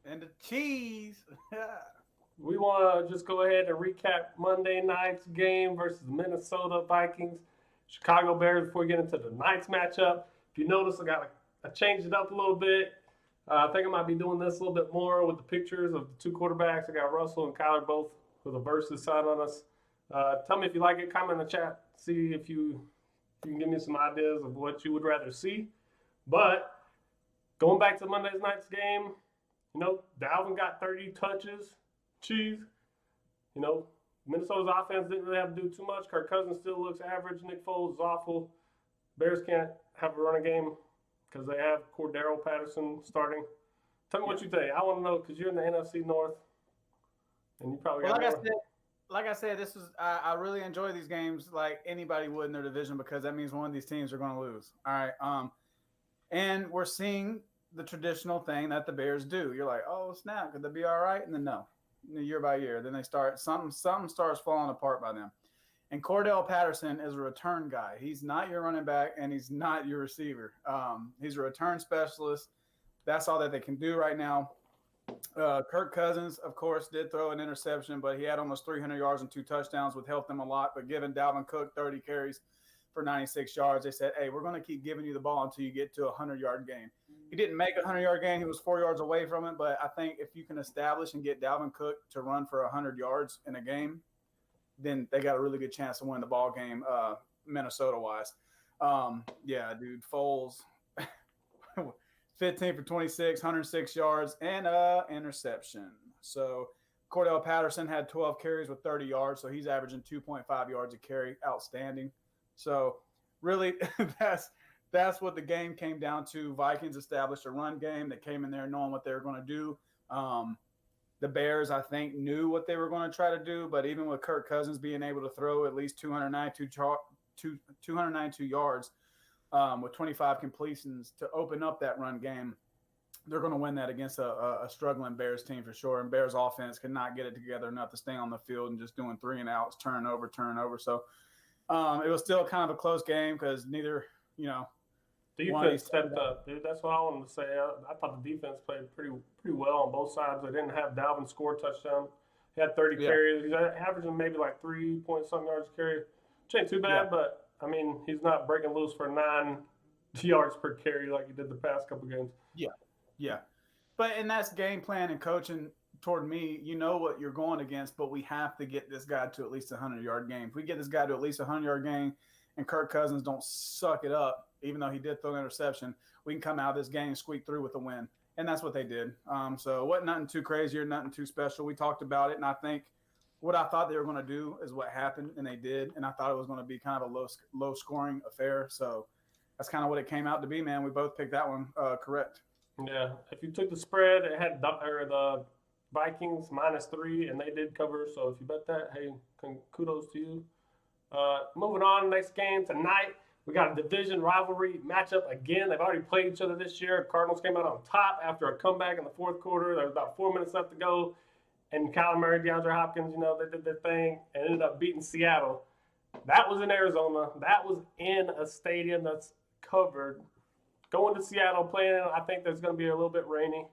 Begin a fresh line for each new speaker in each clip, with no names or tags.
and the cheese.
We want to just go ahead and recap Monday night's game versus Minnesota Vikings, Chicago Bears before we get into the night's matchup. If you notice, I changed it up a little bit. I think I might be doing this a little bit more with the pictures of the two quarterbacks. I got Russell and Kyler both with a versus sign on us. Tell me if you like it. Comment in the chat. See if you can give me some ideas of what you would rather see. But going back to Monday night's game, Dalvin got 30 touches. Cheese. Minnesota's offense didn't really have to do too much. Kirk Cousins still looks average. Nick Foles is awful. Bears can't have a running game because they have Cordero Patterson starting. Tell me what you think. I want to know because you're in the NFC North, and you probably got more.
Like I said, this is I really enjoy these games like anybody would in their division because that means one of these teams are going to lose. All right. And we're seeing the traditional thing that the Bears do. You're like, oh snap, could they be all right? And then no. Year by year, then they start something starts falling apart by them. And Cordell Patterson is a return guy. He's not your running back and he's not your receiver. He's a return specialist. That's all that they can do right now. Kirk Cousins, of course, did throw an interception, but he had almost 300 yards and 2 touchdowns, would help them a lot. But giving Dalvin Cook 30 carries for 96 yards, they said, hey, we're going to keep giving you the ball until you get to a 100-yard game. He didn't make a 100-yard game. He was 4 yards away from it. But I think if you can establish and get Dalvin Cook to run for 100 yards in a game, then they got a really good chance to win the ball game, Minnesota-wise. Yeah, dude, Foles, 15 for 26, 106 yards, and interception. So Cordell Patterson had 12 carries with 30 yards, so he's averaging 2.5 yards a carry. Outstanding. So really, that's what the game came down to. Vikings established a run game. They came in there knowing what they were going to do. The Bears, I think, knew what they were going to try to do, but even with Kirk Cousins being able to throw at least 292 yards with 25 completions to open up that run game, they're going to win that against a struggling Bears team for sure. And Bears offense could not get it together enough to stay on the field and just doing 3 and outs, turnover. So it was still kind of a close game because neither,
Defense stepped up, dude. That's what I wanted to say. I thought the defense played pretty well on both sides. They didn't have Dalvin score a touchdown. He had 30 carries. He's averaging maybe like 3-point-something yards a carry. Which ain't too bad, but, I mean, he's not breaking loose for 9 yards per carry like he did the past couple games.
Yeah. And that's game plan and coaching toward me. You know what you're going against, but we have to get this guy to at least a 100-yard game. If we get this guy to at least a 100-yard game and Kirk Cousins don't suck it up, even though he did throw an interception, we can come out of this game and squeak through with a win. And that's what they did. So it wasn't nothing too crazy or nothing too special. We talked about it, and I think what I thought they were going to do is what happened, and they did. And I thought it was going to be kind of a low-scoring affair. So that's kind of what it came out to be, man. We both picked that one correct.
Yeah. If you took the spread, it had the Vikings -3, and they did cover. So if you bet that, hey, kudos to you. Moving on, next game tonight. We got a division rivalry matchup again. They've already played each other this year. Cardinals came out on top after a comeback in the fourth quarter. There was about 4 minutes left to go. And Kyler Murray, DeAndre Hopkins, they did their thing and ended up beating Seattle. That was in Arizona. That was in a stadium that's covered. Going to Seattle, playing, I think there's going to be a little bit rainy.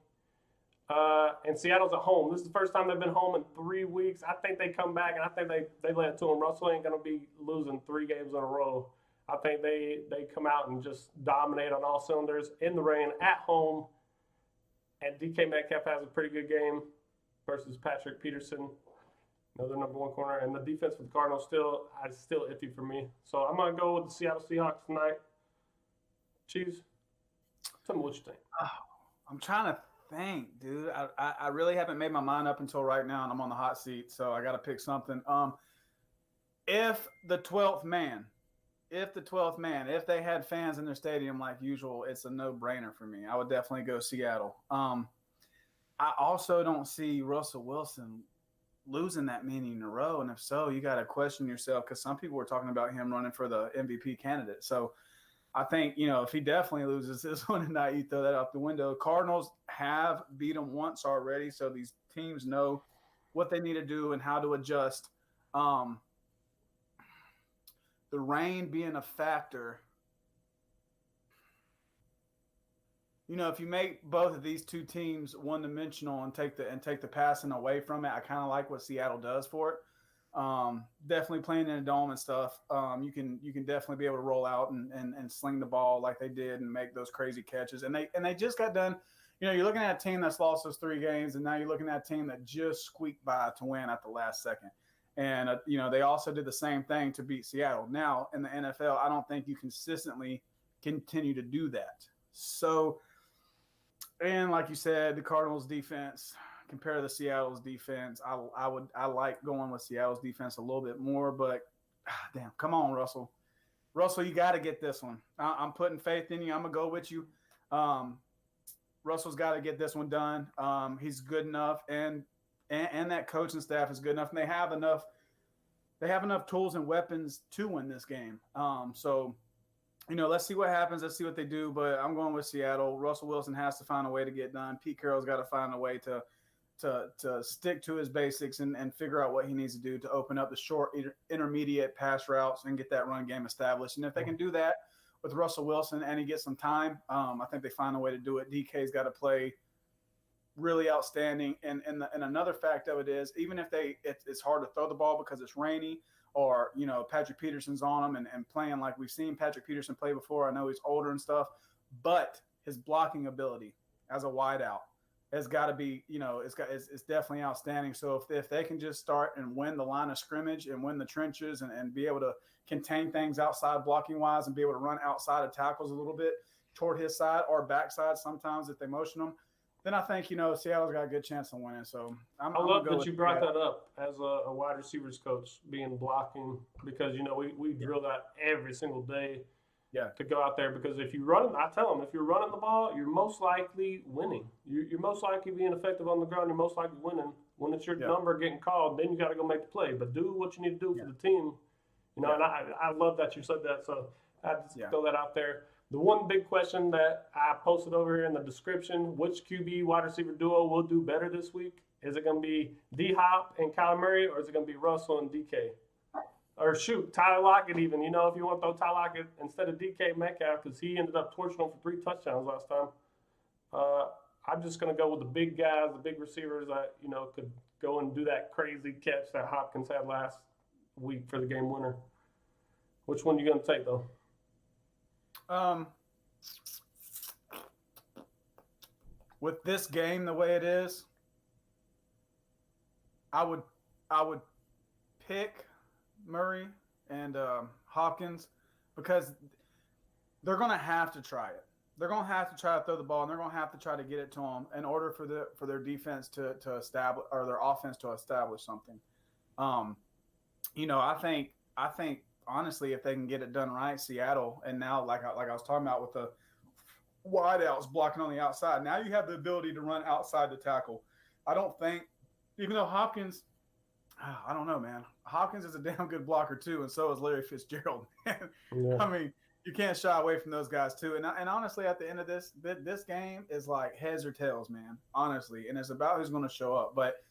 And Seattle's at home. This is the first time they've been home in 3 weeks. I think they come back, and I think they lay it to them. Russell ain't going to be losing 3 games in a row. I think they come out and just dominate on all cylinders in the rain at home. And DK Metcalf has a pretty good game versus Patrick Peterson, another number 1 corner. And the defense for the Cardinals still iffy for me. So I'm going to go with the Seattle Seahawks tonight. Cheese, tell me what you think.
I'm trying to think, dude. I really haven't made my mind up until right now, and I'm on the hot seat, so I got to pick something. If the 12th man, if they had fans in their stadium like usual, it's a no-brainer for me. I would definitely go Seattle. I also don't see Russell Wilson losing that many in a row, and if so, you got to question yourself because some people were talking about him running for the MVP candidate. So I think, if he definitely loses this one tonight, you throw that out the window. Cardinals have beat them once already, so these teams know what they need to do and how to adjust. The rain being a factor, if you make both of these two teams one-dimensional and take the passing away from it, I kind of like what Seattle does for it. Definitely playing in a dome and stuff. You can definitely be able to roll out and sling the ball like they did and make those crazy catches. And they just got done. You're looking at a team that's lost those 3 games, and now you're looking at a team that just squeaked by to win at the last second. And they also did the same thing to beat Seattle. Now in the NFL, I don't think you consistently continue to do that. So, and like you said, the Cardinals defense compared to Seattle's defense, I like going with Seattle's defense a little bit more, but damn, come on, Russell. Russell, you got to get this one. I'm putting faith in you. I'm going to go with you. Russell's got to get this one done. He's good enough, and that coaching staff is good enough, and they have enough tools and weapons to win this game. So, let's see what happens. Let's see what they do, but I'm going with Seattle. Russell Wilson has to find a way to get done. Pete Carroll's got to find a way to stick to his basics and figure out what he needs to do to open up the short, intermediate pass routes and get that run game established. And if they can do that with Russell Wilson and he gets some time, I think they find a way to do it. DK's got to play really outstanding. And another fact of it is, even if it's hard to throw the ball because it's rainy, or Patrick Peterson's on him and playing like we've seen Patrick Peterson play before. I know he's older and stuff, but his blocking ability as a wideout has got to be, it's definitely outstanding. So if they can just start and win the line of scrimmage and win the trenches and be able to contain things outside blocking wise and be able to run outside of tackles a little bit toward his side or backside sometimes if they motion them, then I think, Seattle's got a good chance of winning. So
I love that you brought that up as a wide receivers coach, being blocking, because, we drill that every single day to go out there. Because if you run, I tell them, if you're running the ball, you're most likely winning. You're most likely being effective on the ground. You're most likely winning. When it's your number getting called, then you got to go make the play. But do what you need to do for the team. And I love that you said that. So I just throw that out there. The one big question that I posted over here in the description, which QB wide receiver duo will do better this week? Is it going to be D-Hop and Kyler Murray, or is it going to be Russell and DK? Or shoot, Tyler Lockett even. If you want to throw Tyler Lockett instead of DK Metcalf, because he ended up torching him for 3 touchdowns last time. I'm just going to go with the big guys, the big receivers that, could go and do that crazy catch that Hopkins had last week for the game winner. Which one are you going to take, though?
With this game the way it is, I would pick Murray and Hopkins, because they're going to have to try it. They're going to have to try to throw the ball, and they're going to have to try to get it to them in order for their defense to establish, or their offense to establish something. I think honestly, if they can get it done right, Seattle, and now like I was talking about with the wideouts blocking on the outside, now you have the ability to run outside the tackle. I don't think, even though Hopkins, I don't know, man. Hopkins is a damn good blocker too, and so is Larry Fitzgerald. I mean, you can't shy away from those guys too. And honestly, at the end of this game is like heads or tails, man. Honestly, and it's about who's going to show up. But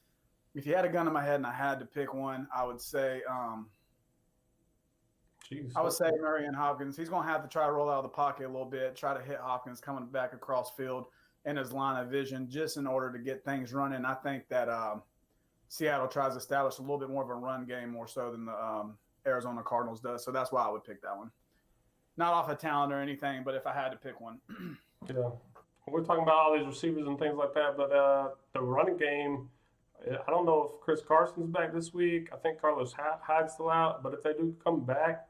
if you had a gun in my head and I had to pick one, I would say Murray and Hopkins. He's going to have to try to roll out of the pocket a little bit, try to hit Hopkins coming back across field in his line of vision, just in order to get things running. I think that Seattle tries to establish a little bit more of a run game more so than the Arizona Cardinals does. So that's why I would pick that one. Not off of talent or anything, but if I had to pick one.
Yeah. We're talking about all these receivers and things like that, but the running game, I don't know if Chris Carson's back this week. I think Carlos Hyde's still out, but if they do come back,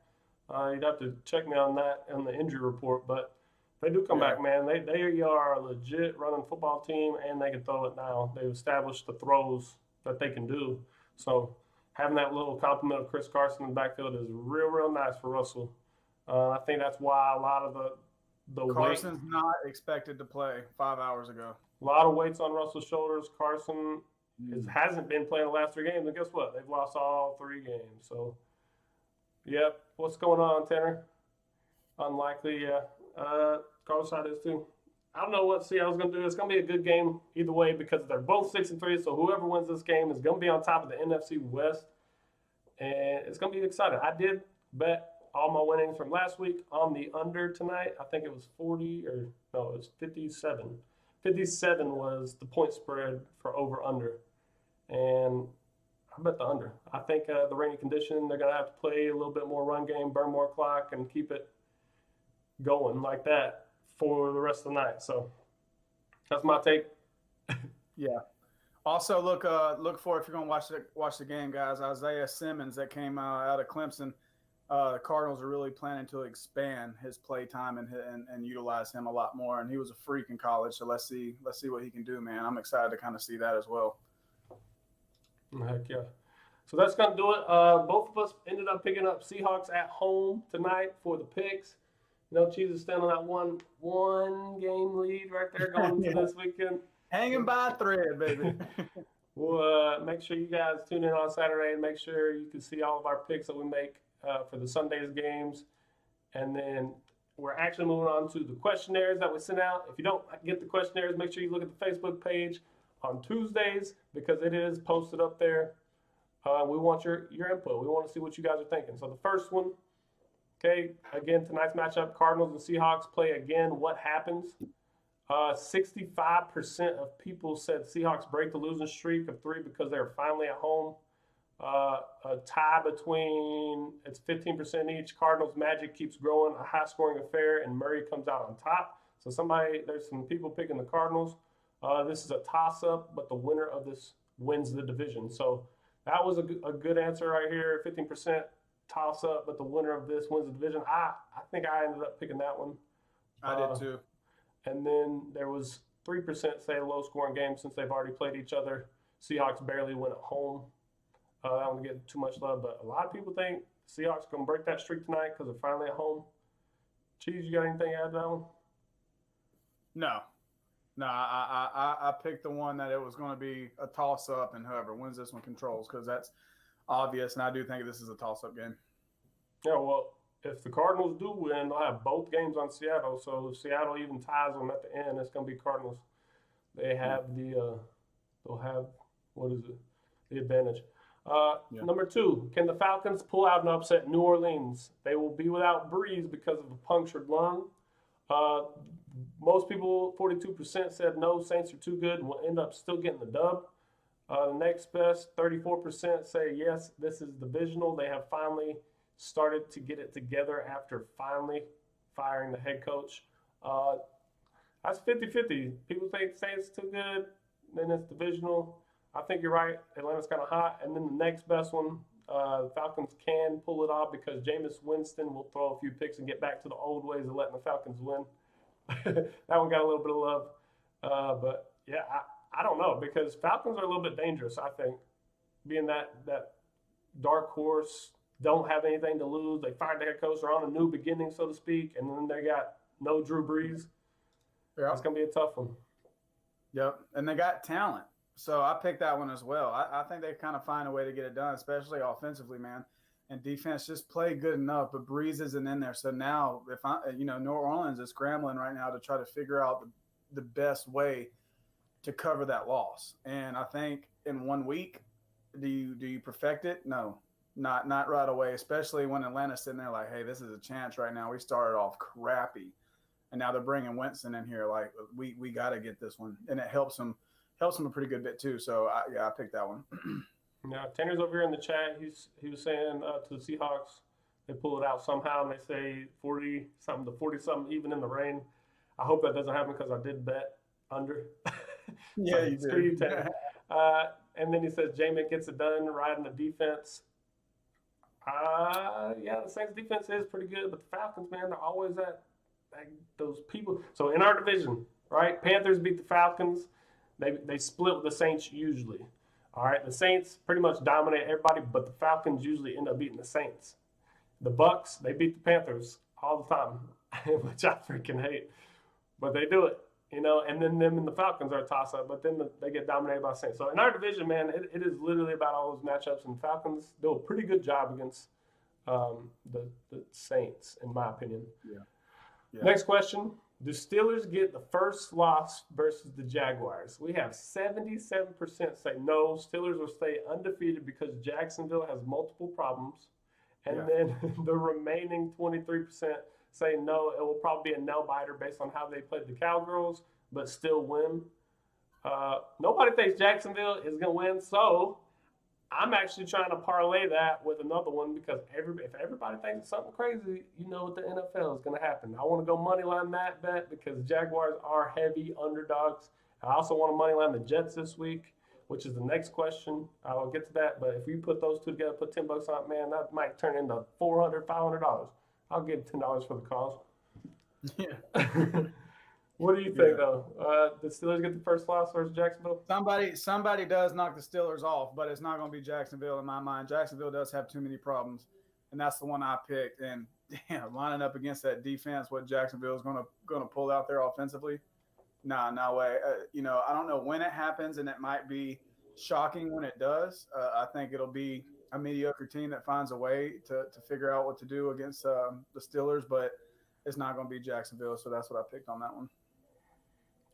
you'd have to check me on that in the injury report. But if they do come back, man, they are a legit running football team, and they can throw it now. They've established the throws that they can do. So having that little compliment of Chris Carson in the backfield is real, real nice for Russell. I think that's why a lot of the
Carson's not expected to play 5 hours ago.
A lot of weight's on Russell's shoulders. Carson hasn't been playing the last 3 games, and guess what? They've lost all 3 games. So, yep. What's going on, Tanner? Unlikely, yeah. Carlos Hyde is too. I don't know what Seattle's going to do. It's going to be a good game either way because they're both 6-3. So whoever wins this game is going to be on top of the NFC West, and it's going to be exciting. I did bet all my winnings from last week on the under tonight. I think it was 40 or no, it was 57. 57 was the point spread for over under. And I bet the under. I think the rainy condition, they're going to have to play a little bit more run game, burn more clock, and keep it going like that for the rest of the night. So that's my take.
Yeah. Also, look for, if you're going to watch the game, guys, Isaiah Simmons that came out of Clemson. The Cardinals are really planning to expand his play time and utilize him a lot more. And he was a freak in college, so let's see what he can do, man. I'm excited to kind of see that as well.
Heck yeah. So that's going to do it. Both of us ended up picking up Seahawks at home tonight for the picks. You know, Cheese is standing on that one game lead right there going into this weekend.
Hanging by a thread, baby.
We'll make sure you guys tune in on Saturday and make sure you can see all of our picks that we make for the Sunday's games. And then we're actually moving on to the questionnaires that we sent out. If you don't get the questionnaires, make sure you look at the Facebook page on Tuesdays because it is posted up there. We want your input. We want to see what you guys are thinking. So the first one, okay, again, tonight's matchup, Cardinals and Seahawks play again. What happens? 65% of people said Seahawks break the losing streak of 3 because they're finally at home. A tie between, it's 15% each. Cardinals Magic keeps growing, a high-scoring affair, and Murray comes out on top. So there's some people picking the Cardinals. This is a toss-up, but the winner of this wins the division. So that was a good answer right here. 15% toss-up, but the winner of this wins the division. I think I ended up picking that one.
I did too.
And then there was 3% say a low-scoring game since they've already played each other. Seahawks barely win at home. I don't want to get too much love, but a lot of people think Seahawks going to break that streak tonight because they're finally at home. Cheese, you got anything to add to that one?
No, I picked the one that it was going to be a toss-up, and whoever wins this one controls because that's obvious, and I do think this is a toss-up game.
Yeah, well, if the Cardinals do win, they'll have both games on Seattle. So if Seattle even ties them at the end, it's going to be Cardinals. They have they'll have, the advantage. Number 2, can the Falcons pull out an upset New Orleans? They will be without Breeze because of a punctured lung. Most people, 42%, said no, Saints are too good and will end up still getting the dub. The next best, 34%, say yes, this is divisional. They have finally started to get it together after finally firing the head coach. That's 50-50. People think Saints too good, then it's divisional. I think you're right. Atlanta's kind of hot. And then the next best one, the Falcons can pull it off because Jameis Winston will throw a few picks and get back to the old ways of letting the Falcons win. That one got a little bit of love. But, yeah, I don't know because Falcons are a little bit dangerous, I think, being that dark horse, don't have anything to lose. They fired the head coach. They're on a new beginning, so to speak, and then they got no Drew Brees. Yeah. It's going to be a tough one.
Yep, and they got talent. So I picked that one as well. I think they kind of find a way to get it done, especially offensively, man. And defense just play good enough, but Breeze isn't in there. So now, New Orleans is scrambling right now to try to figure out the best way to cover that loss. And I think in 1 week, do you perfect it? No, not right away. Especially when Atlanta's sitting there like, hey, this is a chance right now. We started off crappy, and now they're bringing Winston in here. Like we got to get this one, and it helps them a pretty good bit too. So I picked that one.
Now Tanner's over here in the chat. He was saying to the Seahawks, they pull it out somehow, and they say 40-something to 40-something even in the rain. I hope that doesn't happen because I did bet under.
Yeah,
so,
you did.
Screw you, Tanner. And then he says Jamin gets it done riding the defense. The Saints defense is pretty good, but the Falcons, man, they're always at those people. So in our division, right, Panthers beat the Falcons. They split with the Saints usually. All right, the Saints pretty much dominate everybody, but the Falcons usually end up beating the Saints. The Bucks, they beat the Panthers all the time, which I freaking hate. But they do it, and then them and the Falcons are a toss-up, but then they get dominated by the Saints. So in our division, man, it is literally about all those matchups, and the Falcons do a pretty good job against the Saints, in my opinion. Yeah. Next question. Do Steelers get the first loss versus the Jaguars? We have 77% say no. Steelers will stay undefeated because Jacksonville has multiple problems And then the remaining 23% say no. It will probably be a nail biter based on how they played the Cowgirls, but still win. Nobody thinks Jacksonville is going to win, so I'm actually trying to parlay that with another one because if everybody thinks it's something crazy, you know what the NFL is going to happen. I want to go money line that bet because Jaguars are heavy underdogs. I also want to money line the Jets this week, which is the next question. I'll get to that, but if you put those two together, put $10 on it, man, that might turn into $400, $500. I'll give $10 for the cause.
Yeah.
What do you think, though? The Steelers get the first loss versus Jacksonville?
Somebody does knock the Steelers off, but it's not going to be Jacksonville in my mind. Jacksonville does have too many problems, and that's the one I picked. And lining up against that defense, what Jacksonville is going to pull out there offensively, no way. I don't know when it happens, and it might be shocking when it does. I think it'll be a mediocre team that finds a way to figure out what to do against the Steelers, but it's not going to be Jacksonville, so that's what I picked on that one.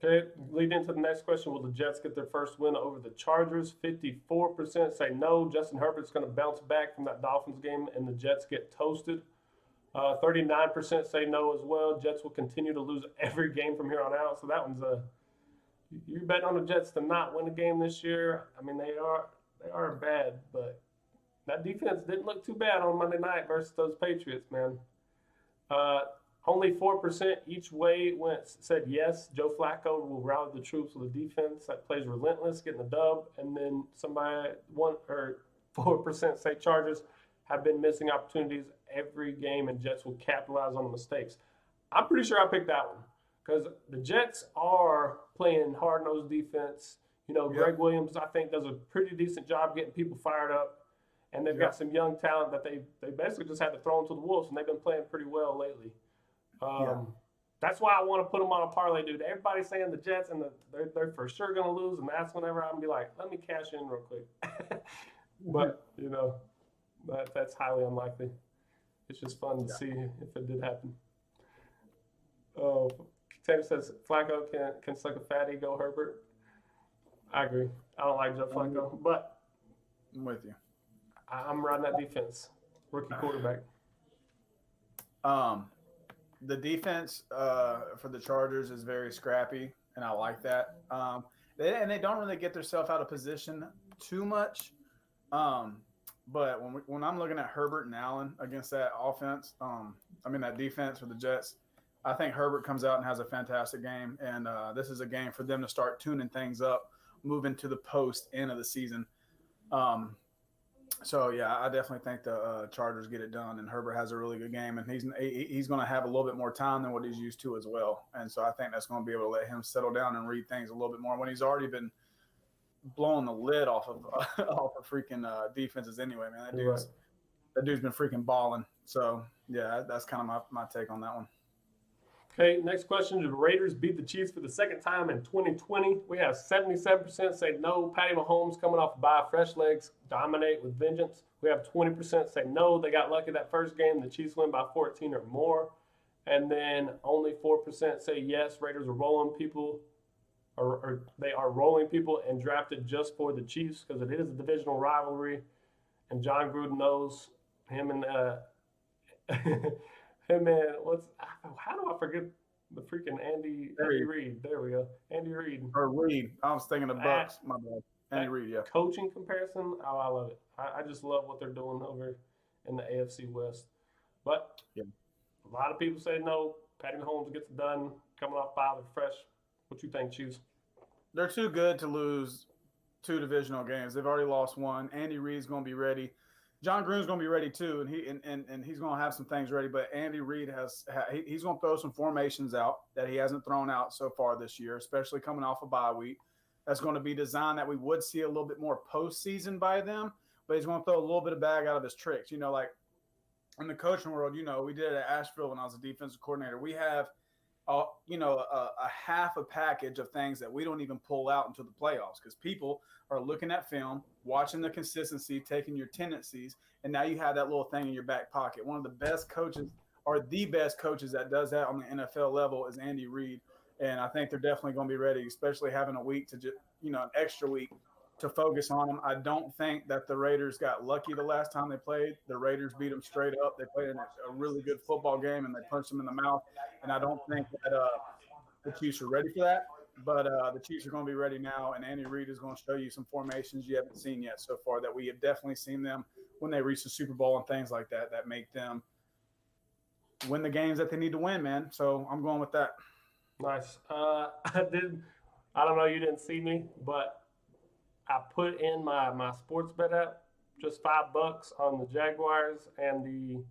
Okay, lead into the next question. Will the Jets get their first win over the Chargers? 54% say no. Justin Herbert's going to bounce back from that Dolphins game, and the Jets get toasted. 39% say no as well. Jets will continue to lose every game from here on out. So that one's you bet on the Jets to not win a game this year. I mean, they are bad, but that defense didn't look too bad on Monday night versus those Patriots, man. Only 4% each way said yes. Joe Flacco will rally the troops with a defense that plays relentless, getting the dub. And then 4% say Chargers have been missing opportunities every game, and Jets will capitalize on the mistakes. I'm pretty sure I picked that one because the Jets are playing hard-nosed defense. Greg Williams, I think, does a pretty decent job getting people fired up. And they've got some young talent that they basically just had to throw into the wolves, and they've been playing pretty well lately. That's why I want to put them on a parlay, dude. Everybody's saying the Jets and they're for sure going to lose, and that's whenever I'm going to be like, let me cash in real quick. But, that's highly unlikely. It's just fun to see if it did happen. Taylor says Flacco can suck a fatty, go Herbert. I agree. I don't like Joe Flacco, but
I'm with you.
I'm riding that defense. Rookie quarterback.
The defense for the Chargers is very scrappy, and I like that. They don't really get themselves out of position too much. But when I'm looking at Herbert and Allen against that offense, that defense for the Jets, I think Herbert comes out and has a fantastic game. And this is a game for them to start tuning things up, moving to the post end of the season. So, I definitely think the Chargers get it done, and Herbert has a really good game, and he's going to have a little bit more time than what he's used to as well. And so I think that's going to be able to let him settle down and read things a little bit more when he's already been blowing the lid off of freaking defenses anyway, man. That dude's been freaking balling. So, that's kind of my take on that one.
Okay, next question. Did the Raiders beat the Chiefs for the second time in 2020? We have 77% say no. Patty Mahomes coming off a bye, fresh legs, dominate with vengeance. We have 20% say no. They got lucky that first game. The Chiefs win by 14 or more. And then only 4% say yes. Raiders are rolling people, or they are rolling people and drafted just for the Chiefs because it is a divisional rivalry. And John Gruden knows him and hey man, how do I forget the freaking Andy Reid? There we go. Andy Reid.
Or Reid. I was thinking of Bucks. My bad. Andy Reid, yeah.
Coaching comparison, I love it. I just love what they're doing over in the AFC West. But a lot of people say no. Patty Mahomes gets it done. Coming off bye, they're fresh. What you think, Chiefs?
They're too good to lose 2 divisional games. They've already lost 1. Andy Reid's going to be ready. John Gruden's going to be ready too, and he's going to have some things ready. But Andy Reid he's going to throw some formations out that he hasn't thrown out so far this year, especially coming off a bye week. That's going to be designed that we would see a little bit more postseason by them, but he's going to throw a little bit of bag out of his tricks. Like in the coaching world, we did it at Asheville when I was a defensive coordinator. We have a half a package of things that we don't even pull out until the playoffs because people are looking at film, watching the consistency, taking your tendencies, and now you have that little thing in your back pocket. One of the best coaches, or the best coaches that does that on the NFL level, is Andy Reid, and I think they're definitely going to be ready, especially having a week to just, an extra week to focus on them. I don't think that the Raiders got lucky the last time they played. The Raiders beat them straight up. They played in a really good football game, and they punched them in the mouth. And I don't think that the Chiefs are ready for that. But the Chiefs are going to be ready now, and Andy Reid is going to show you some formations you haven't seen yet so far that we have definitely seen them when they reach the Super Bowl and things like that that make them win the games that they need to win, man. So I'm going with that.
Nice. I don't know, you didn't see me, but I put in my sports bet app just $5 on the Jaguars and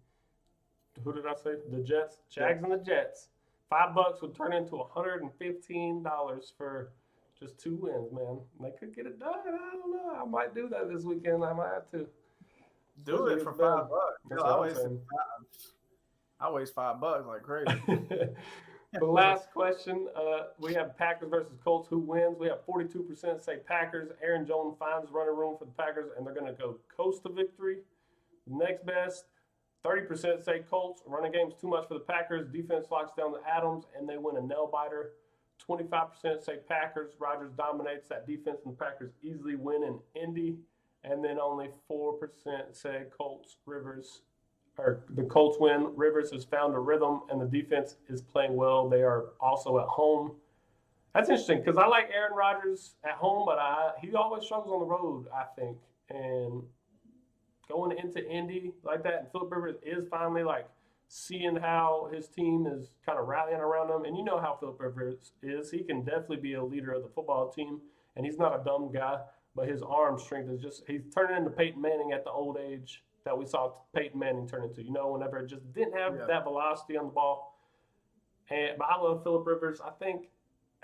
who did I say? The Jets, Jags and the Jets. $5 would turn into $115 for just 2 wins, man. They could get it done. I don't know. I might do that this weekend. I might have to.
Do it for $5. I waste $5 like crazy.
The last question, we have Packers versus Colts. Who wins? We have 42% say Packers. Aaron Jones finds running room for the Packers, and they're going to go coast to victory. Next best, 30% say Colts. Running game's too much for the Packers. Defense locks down the Adams, and they win a nail-biter. 25% say Packers. Rodgers dominates that defense, and the Packers easily win in Indy. And then only 4% say Colts. The Colts win. Rivers has found a rhythm, and the defense is playing well. They are also at home. That's interesting because I like Aaron Rodgers at home, but he always struggles on the road, I think. And going into Indy like that, and Philip Rivers is finally like seeing how his team is kind of rallying around him. And you know how Philip Rivers is. He can definitely be a leader of the football team, and he's not a dumb guy, but his arm strength is he's turning into Peyton Manning at the old age that we saw Peyton Manning turn into, whenever it just didn't have that velocity on the ball. But I love Philip Rivers. I think,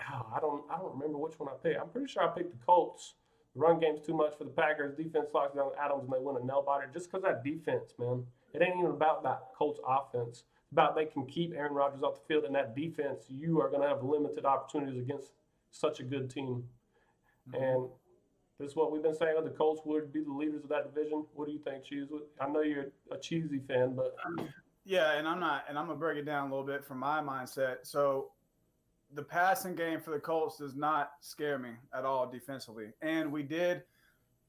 I don't remember which one I picked. I'm pretty sure I picked the Colts. The run game's too much for the Packers. Defense locks down Adams, and they win a nail-biter just because that defense, man. It ain't even about that Colts offense. It's about they can keep Aaron Rodgers off the field, and that defense, you are going to have limited opportunities against such a good team. Mm-hmm. And this is what we've been saying. The Colts would be the leaders of that division. What do you think, Cheese? I know you're a cheesy fan, but
yeah, and I'm not. And I'm gonna break it down a little bit from my mindset. So, the passing game for the Colts does not scare me at all defensively. And we did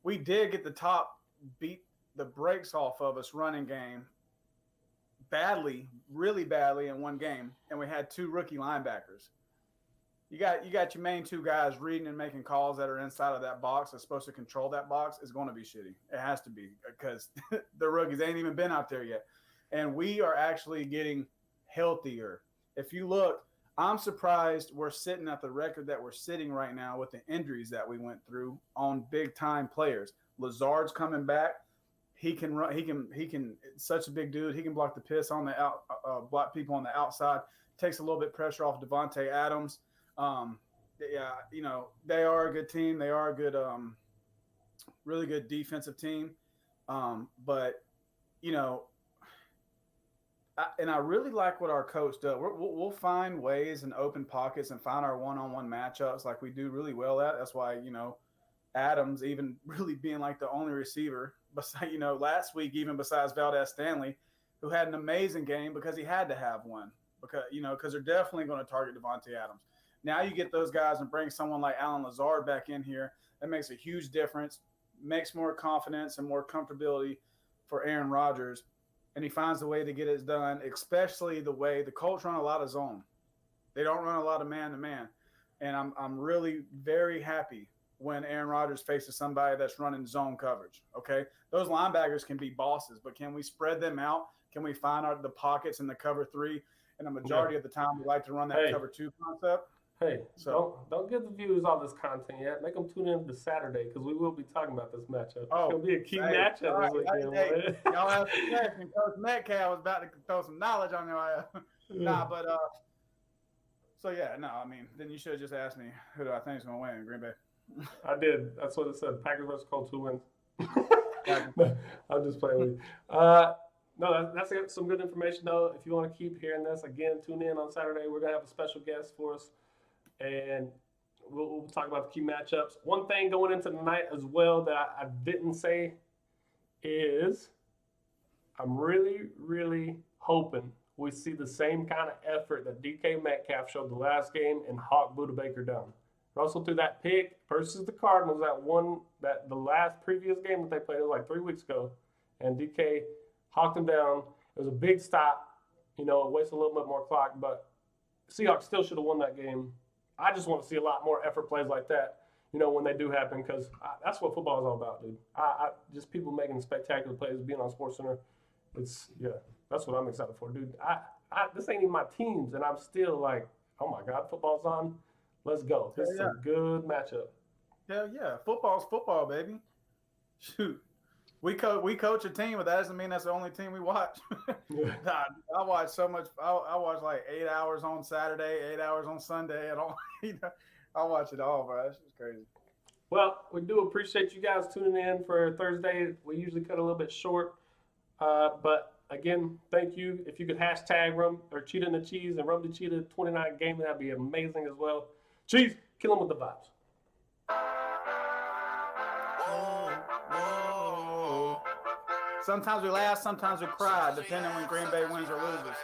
get the top beat the brakes off of us running game badly, really badly in one game, and we had 2 rookie linebackers. You got your main 2 guys reading and making calls that are inside of that box that's supposed to control that box is going to be shitty. It has to be because the rookies ain't even been out there yet. And we are actually getting healthier. If you look, I'm surprised we're sitting at the record that we're sitting right now with the injuries that we went through on big time players. Lazard's coming back. He can run. He can. Such a big dude. He can block the piss on the block people on the outside. Takes a little bit pressure off Devontae Adams. They are a good team. They are a good, really good defensive team. But I really like what our coach does. We'll find ways and open pockets and find our one-on-one matchups like we do really well at. That's why, Adams even really being like the only receiver, besides, last week, even besides Valdez Stanley, who had an amazing game because he had to have one because they're definitely going to target Devontae Adams. Now you get those guys and bring someone like Alan Lazard back in here. That makes a huge difference, makes more confidence and more comfortability for Aaron Rodgers. And he finds a way to get it done, especially the way the Colts run a lot of zone. They don't run a lot of man-to-man. And I'm really very happy when Aaron Rodgers faces somebody that's running zone coverage, okay? Those linebackers can be bosses, but can we spread them out? Can we find out the pockets in the cover 3? And the majority of the time we like to run that cover 2 concept.
Hey, so don't get the viewers all this content yet. Make them tune in to Saturday because we will be talking about this matchup. It's going to be a key matchup this weekend.
Y'all have to check. And Coach Metcalf was about to throw some knowledge on your then you should have just asked me who do I think is going to win in Green Bay.
I did. That's what it said. Packers versus Colts, who wins? I'm just playing with you. No, that's some good information, though. If you want to keep hearing this, again, tune in on Saturday. We're going to have a special guest for us. And we'll talk about the key matchups. One thing going into the night as well that I didn't say is I'm really, really hoping we see the same kind of effort that DK Metcalf showed the last game and Hawk Buda Baker down. Russell threw that pick versus the Cardinals that the last previous game that they played, it was like 3 weeks ago. And DK hawked him down. It was a big stop. You know, it wasted a little bit more clock, but Seahawks still should have won that game. I just want to see a lot more effort plays like that, you know, when they do happen, because that's what football is all about, dude. Just people making spectacular plays, being on SportsCenter. That's what I'm excited for, dude. This ain't even my teams, and I'm still like, oh my God, football's on. Let's go. This is a good matchup.
Hell yeah. Football's football, baby. Shoot. We coach a team, but that doesn't mean that's the only team we watch. I watch so much. I watch like 8 hours on Saturday, 8 hours on Sunday, and all. I watch it all, bro. That's just crazy.
Well, we do appreciate you guys tuning in for Thursday. We usually cut a little bit short, but again, thank you. If you could hashtag Cheetah and The Cheese and RumblyCheetah29 Gaming, that'd be amazing as well. Cheese, kill them with the vibes.
Sometimes we laugh, sometimes we cry, depending on when Green Bay wins or loses.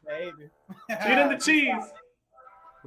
Baby.
Cheetah and The Cheese.